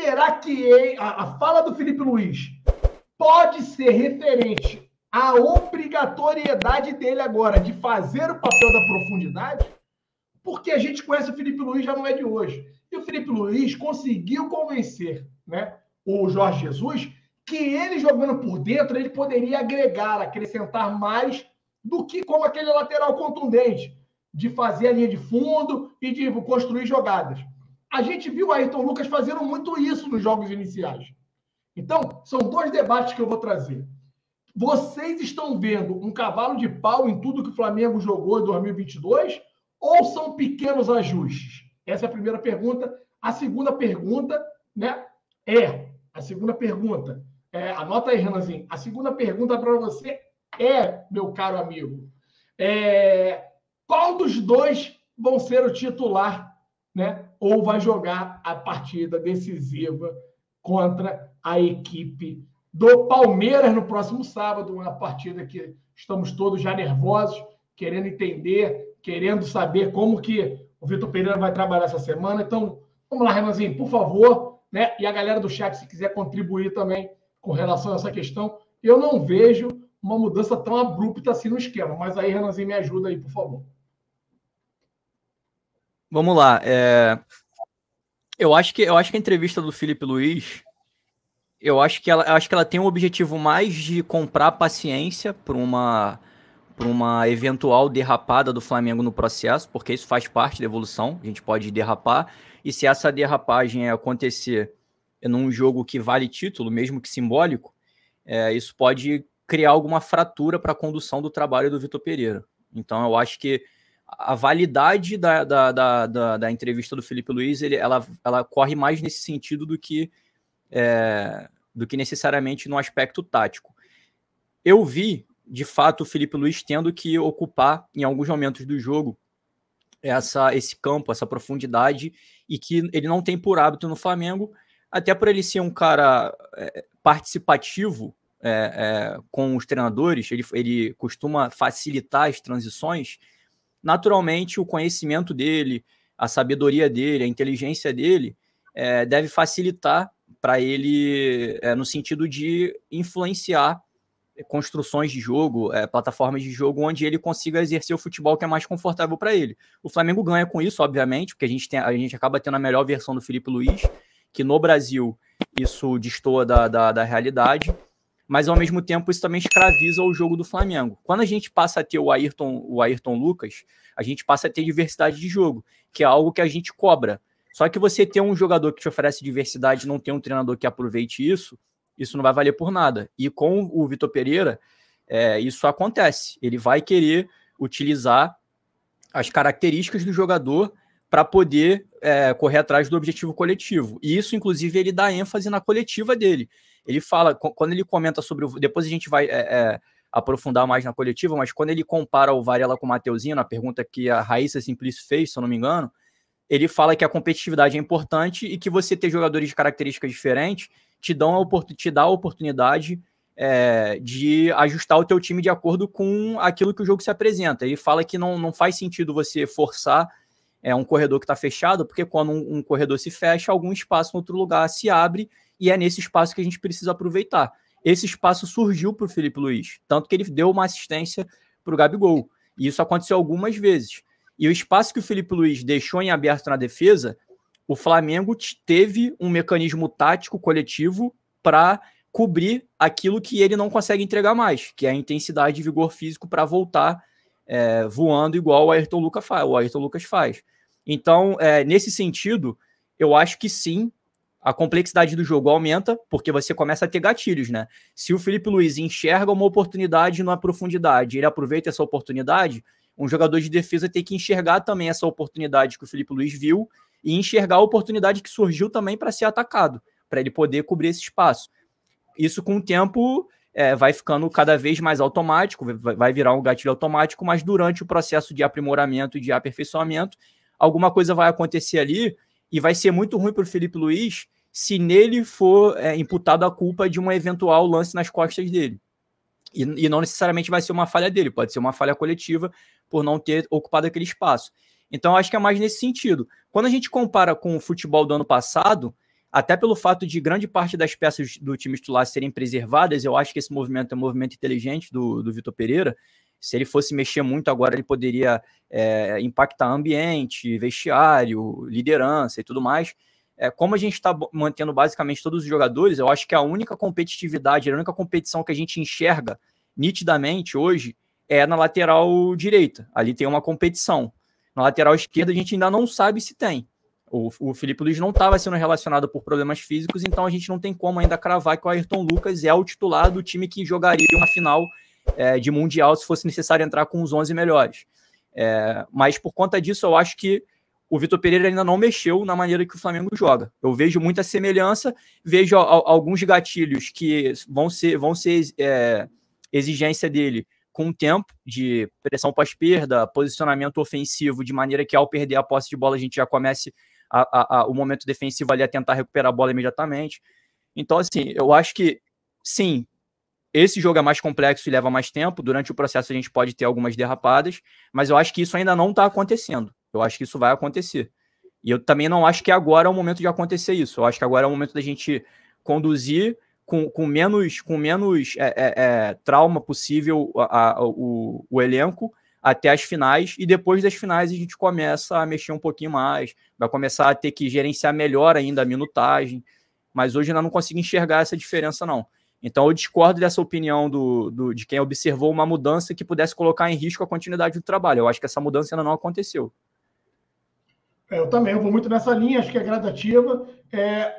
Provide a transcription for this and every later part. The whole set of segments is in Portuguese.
será que a fala do Felipe Luiz pode ser referente à obrigatoriedade dele agora de fazer o papel da profundidade? Porque a gente conhece o Felipe Luiz, já não é de hoje. E o Felipe Luiz conseguiu convencer, né, o Jorge Jesus que ele jogando por dentro, ele poderia agregar, acrescentar mais do que como aquele lateral contundente, de fazer a linha de fundo e de construir jogadas. A gente viu o Ayrton Lucas fazendo muito isso nos jogos iniciais. Então, são dois debates que eu vou trazer. Vocês estão vendo um cavalo de pau em tudo que o Flamengo jogou em 2022 ou são pequenos ajustes? Essa é a primeira pergunta. A segunda pergunta, né, anota aí, Renanzinho. A segunda pergunta para você meu caro amigo, qual dos dois vão ser o titular, né? Ou vai jogar a partida decisiva contra a equipe do Palmeiras no próximo sábado, uma partida que estamos todos já nervosos, querendo entender, querendo saber como que o Vitor Pereira vai trabalhar essa semana. Então, vamos lá, Renanzinho, por favor, né? E a galera do chat, se quiser contribuir também com relação a essa questão. Eu não vejo uma mudança tão abrupta assim no esquema, mas aí, Renanzinho, me ajuda aí, por favor. Vamos lá. Eu acho que a entrevista do Felipe Luiz, eu acho que ela tem um objetivo mais de comprar paciência para uma eventual derrapada do Flamengo no processo, porque isso faz parte da evolução, a gente pode derrapar, e se essa derrapagem acontecer num jogo que vale título, mesmo que simbólico, isso pode criar alguma fratura para a condução do trabalho do Vitor Pereira. Então eu acho que a validade da entrevista do Felipe Luiz, ela corre mais nesse sentido do que necessariamente no aspecto tático. Eu vi, de fato, o Felipe Luiz tendo que ocupar, em alguns momentos do jogo, esse campo, essa profundidade, e que ele não tem por hábito no Flamengo, até por ele ser um cara participativo com os treinadores, ele costuma facilitar as transições. Naturalmente, o conhecimento dele, a sabedoria dele, a inteligência dele deve facilitar para ele no sentido de influenciar construções de jogo, plataformas de jogo onde ele consiga exercer o futebol que é mais confortável para ele. O Flamengo ganha com isso, obviamente, porque a gente acaba tendo a melhor versão do Felipe Luiz, que no Brasil isso destoa da realidade, mas ao mesmo tempo isso também escraviza o jogo do Flamengo. Quando a gente passa a ter o Ayrton Lucas, a gente passa a ter diversidade de jogo, que é algo que a gente cobra. Só que você ter um jogador que te oferece diversidade e não ter um treinador que aproveite isso não vai valer por nada. E com o Vitor Pereira, isso acontece. Ele vai querer utilizar as características do jogador para poder correr atrás do objetivo coletivo. E isso, inclusive, ele dá ênfase na coletiva dele. Ele fala, quando ele comenta sobre depois a gente vai aprofundar mais na coletiva, mas quando ele compara o Varela com o Mateuzinho, na pergunta que a Raíssa Simplício fez, se eu não me engano, ele fala que a competitividade é importante e que você ter jogadores de características diferentes te dá a oportunidade de ajustar o teu time de acordo com aquilo que o jogo se apresenta. Ele fala que não faz sentido você forçar um corredor que está fechado, porque quando um corredor se fecha, algum espaço em outro lugar se abre, e é nesse espaço que a gente precisa aproveitar. Esse espaço surgiu para o Felipe Luiz, tanto que ele deu uma assistência para o Gabigol, e isso aconteceu algumas vezes. E o espaço que o Felipe Luiz deixou em aberto na defesa, o Flamengo teve um mecanismo tático coletivo para cobrir aquilo que ele não consegue entregar mais, que é a intensidade e vigor físico para voltar voando igual o Ayrton Lucas faz. Então, nesse sentido, eu acho que sim, a complexidade do jogo aumenta, porque você começa a ter gatilhos, né? Se o Felipe Luiz enxerga uma oportunidade na profundidade, ele aproveita essa oportunidade, um jogador de defesa tem que enxergar também essa oportunidade que o Felipe Luiz viu e enxergar a oportunidade que surgiu também para ser atacado, para ele poder cobrir esse espaço. Isso, com o tempo, vai ficando cada vez mais automático, vai virar um gatilho automático, mas durante o processo de aprimoramento e de aperfeiçoamento, alguma coisa vai acontecer ali e vai ser muito ruim para o Felipe Luiz se nele for imputado a culpa de um eventual lance nas costas dele. E não necessariamente vai ser uma falha dele, pode ser uma falha coletiva por não ter ocupado aquele espaço. Então, acho que é mais nesse sentido. Quando a gente compara com o futebol do ano passado, até pelo fato de grande parte das peças do time titular serem preservadas, eu acho que esse movimento é um movimento inteligente do Vitor Pereira. Se ele fosse mexer muito agora, ele poderia impactar ambiente, vestiário, liderança e tudo mais. Como a gente está mantendo basicamente todos os jogadores, eu acho que a única competitividade, a única competição que a gente enxerga nitidamente hoje é na lateral direita. Ali tem uma competição. Na lateral esquerda a gente ainda não sabe se tem. O Filipe Luís não estava sendo relacionado por problemas físicos, então a gente não tem como ainda cravar que o Ayrton Lucas é o titular do time que jogaria uma final de Mundial se fosse necessário entrar com os 11 melhores. Mas por conta disso, eu acho que o Vitor Pereira ainda não mexeu na maneira que o Flamengo joga. Eu vejo muita semelhança, vejo alguns gatilhos que vão ser exigência dele com o tempo de pressão pós-perda, posicionamento ofensivo, de maneira que ao perder a posse de bola a gente já comece o momento defensivo ali a tentar recuperar a bola imediatamente. Então, assim, eu acho que, sim, esse jogo é mais complexo e leva mais tempo. Durante o processo a gente pode ter algumas derrapadas, mas eu acho que isso ainda não está acontecendo. Eu acho que isso vai acontecer. E eu também não acho que agora é o momento de acontecer isso. Eu acho que agora é o momento da gente conduzir com menos trauma possível o elenco até as finais, e depois das finais a gente começa a mexer um pouquinho mais, vai começar a ter que gerenciar melhor ainda a minutagem, mas hoje eu ainda não consigo enxergar essa diferença, não. Então eu discordo dessa opinião de quem observou uma mudança que pudesse colocar em risco a continuidade do trabalho. Eu acho que essa mudança ainda não aconteceu. Eu também, eu vou muito nessa linha, acho que é gradativa.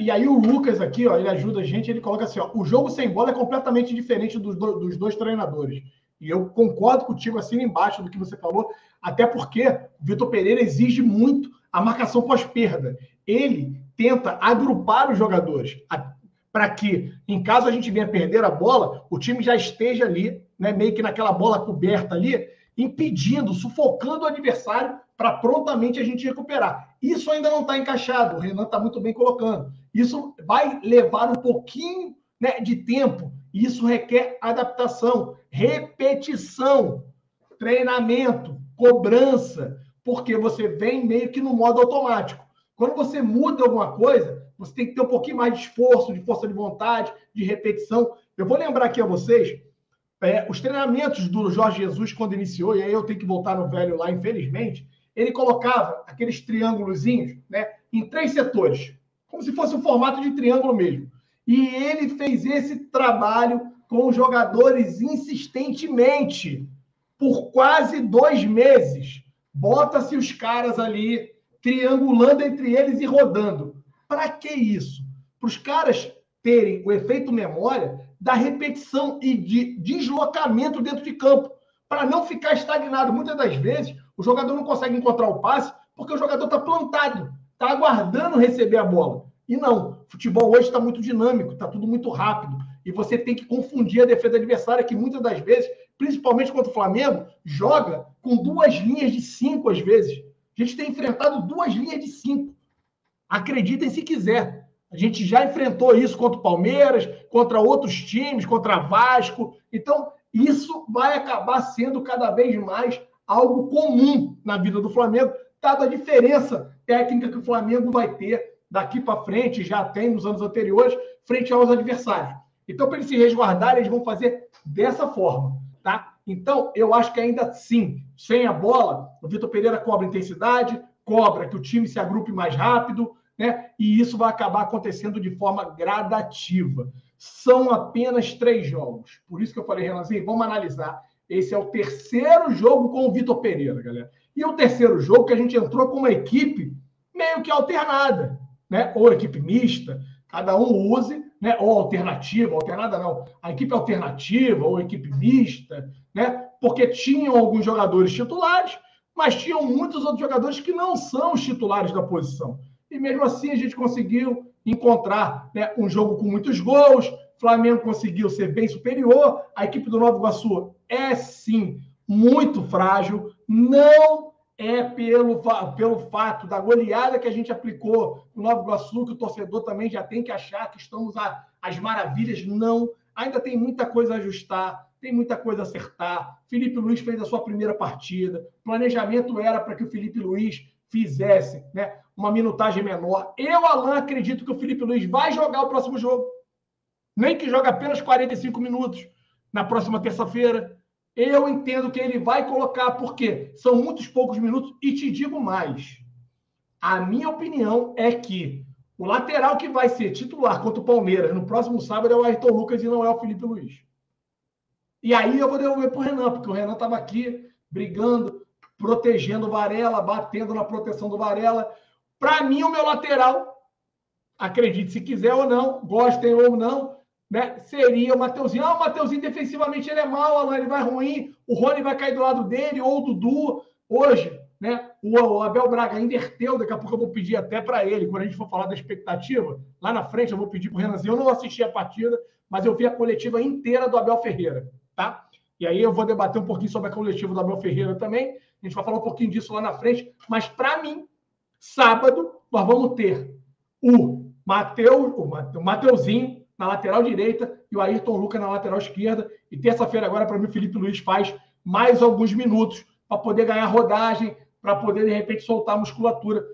E aí o Lucas aqui, ó, ele ajuda a gente, ele coloca assim, ó, o jogo sem bola é completamente diferente dos dois treinadores. E eu concordo contigo, assim, embaixo do que você falou, até porque o Vitor Pereira exige muito a marcação pós-perda. Ele tenta agrupar os jogadores para que, em caso a gente venha perder a bola, o time já esteja ali, né, meio que naquela bola coberta ali, impedindo, sufocando o adversário para prontamente a gente recuperar. Isso ainda não está encaixado, o Renan está muito bem colocando. Isso vai levar um pouquinho, né, de tempo, e isso requer adaptação, repetição, treinamento, cobrança, porque você vem meio que no modo automático. Quando você muda alguma coisa, você tem que ter um pouquinho mais de esforço, de força de vontade, de repetição. Eu vou lembrar aqui a vocês, os treinamentos do Jorge Jesus, quando iniciou, e aí eu tenho que voltar no velho lá, infelizmente, ele colocava aqueles triângulozinhos, né, em 3 setores, como se fosse um formato de triângulo mesmo. E ele fez esse trabalho com os jogadores insistentemente, por quase 2 meses. Bota-se os caras ali, triangulando entre eles e rodando. Para que isso? Para os caras terem o efeito memória da repetição e de deslocamento dentro de campo, para não ficar estagnado. Muitas das vezes, o jogador não consegue encontrar o passe porque o jogador está plantado, está aguardando receber a bola. E não, o futebol hoje está muito dinâmico, está tudo muito rápido, e você tem que confundir a defesa adversária, que muitas das vezes, principalmente contra o Flamengo, joga com 2 linhas de 5 às vezes. A gente tem enfrentado 2 linhas de 5. Acreditem se quiser. A gente já enfrentou isso contra o Palmeiras, contra outros times, contra Vasco. Então, isso vai acabar sendo cada vez mais algo comum na vida do Flamengo, dada a diferença técnica que o Flamengo vai ter daqui para frente, já tem nos anos anteriores, frente aos adversários. Então, para eles se resguardarem, eles vão fazer dessa forma, tá? Então, eu acho que ainda sim, sem a bola, o Vitor Pereira cobra intensidade, cobra que o time se agrupe mais rápido, né? E isso vai acabar acontecendo de forma gradativa. São apenas 3 jogos. Por isso que eu falei, Renanzinho, vamos analisar. Esse é o 3º jogo com o Vitor Pereira, galera. E o 3º jogo que a gente entrou com uma equipe meio que alternada, né? Ou equipe mista, cada um use, né? Ou alternada não, a equipe alternativa ou equipe mista, né? Porque tinham alguns jogadores titulares, mas tinham muitos outros jogadores que não são os titulares da posição. E mesmo assim a gente conseguiu encontrar, né, um jogo com muitos gols. O Flamengo conseguiu ser bem superior. A equipe do Nova Iguaçu é, sim, muito frágil. Não é pelo fato da goleada que a gente aplicou no Nova Iguaçu, que o torcedor também já tem que achar que estamos às maravilhas. Não. Ainda tem muita coisa a ajustar, tem muita coisa a acertar. Filipe Luís fez a sua primeira partida. O planejamento era para que o Filipe Luís fizesse, né, uma minutagem menor. Eu, Alan, acredito que o Felipe Luiz vai jogar o próximo jogo. Nem que jogue apenas 45 minutos na próxima terça-feira. Eu entendo que ele vai colocar, porque são muitos poucos minutos, e te digo mais. A minha opinião é que o lateral que vai ser titular contra o Palmeiras no próximo sábado é o Ayrton Lucas e não é o Felipe Luiz. E aí eu vou devolver para o Renan, porque o Renan estava aqui brigando, protegendo o Varela, batendo na proteção do Varela. Para mim, o meu lateral, acredite se quiser ou não, gostem ou não, né, seria o Mateuzinho. O Mateuzinho defensivamente ele é mau, Alan, ele vai ruim, o Rony vai cair do lado dele, ou o Dudu. Hoje, né, o Abel Braga inverteu, daqui a pouco eu vou pedir até para ele, quando a gente for falar da expectativa, lá na frente eu vou pedir para o Renanzinho. Eu não assisti a partida, mas eu vi a coletiva inteira do Abel Ferreira, tá? E aí eu vou debater um pouquinho sobre a coletiva do Abel Ferreira também, a gente vai falar um pouquinho disso lá na frente, mas para mim, sábado, nós vamos ter o Mateuzinho na lateral direita e o Ayrton Lucas na lateral esquerda. E terça-feira agora, para mim, o Felipe Luiz faz mais alguns minutos para poder ganhar rodagem, para poder, de repente, soltar a musculatura.